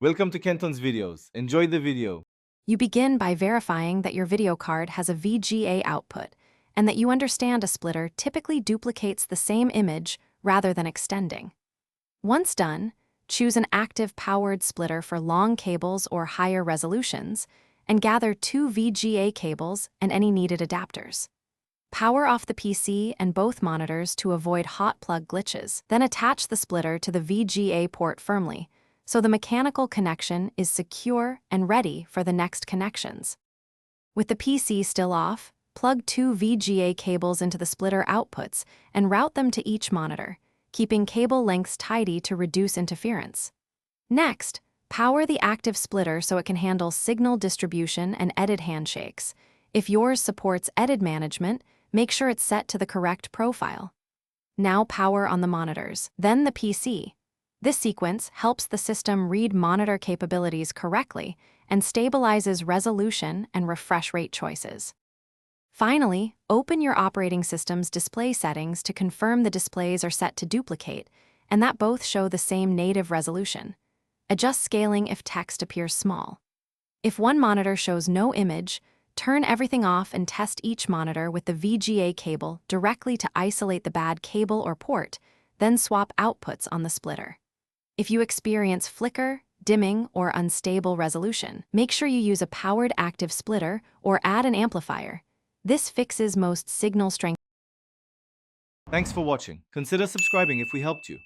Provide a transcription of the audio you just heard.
Welcome to Kenton's videos. Enjoy the video. You begin by verifying that your video card has a VGA output and that you understand a splitter typically duplicates the same image rather than extending. Once done, choose an active powered splitter for long cables or higher resolutions and gather 2 VGA cables and any needed adapters. Power off the PC and both monitors to avoid hot plug glitches, then attach the splitter to the VGA port firmly, so the mechanical connection is secure and ready for the next connections. With the PC still off, plug 2 VGA cables into the splitter outputs and route them to each monitor, keeping cable lengths tidy to reduce interference. Next, power the active splitter so it can handle signal distribution and edit handshakes. If yours supports edit management, make sure it's set to the correct profile. Now power on the monitors, then the PC. This sequence helps the system read monitor capabilities correctly and stabilizes resolution and refresh rate choices. Finally, open your operating system's display settings to confirm the displays are set to duplicate and that both show the same native resolution. Adjust scaling if text appears small. If one monitor shows no image, turn everything off and test each monitor with the VGA cable directly to isolate the bad cable or port, then swap outputs on the splitter. If you experience flicker, dimming, or unstable resolution, make sure you use a powered active splitter or add an amplifier. This fixes most signal strength. Thanks for watching. Consider subscribing if we helped you.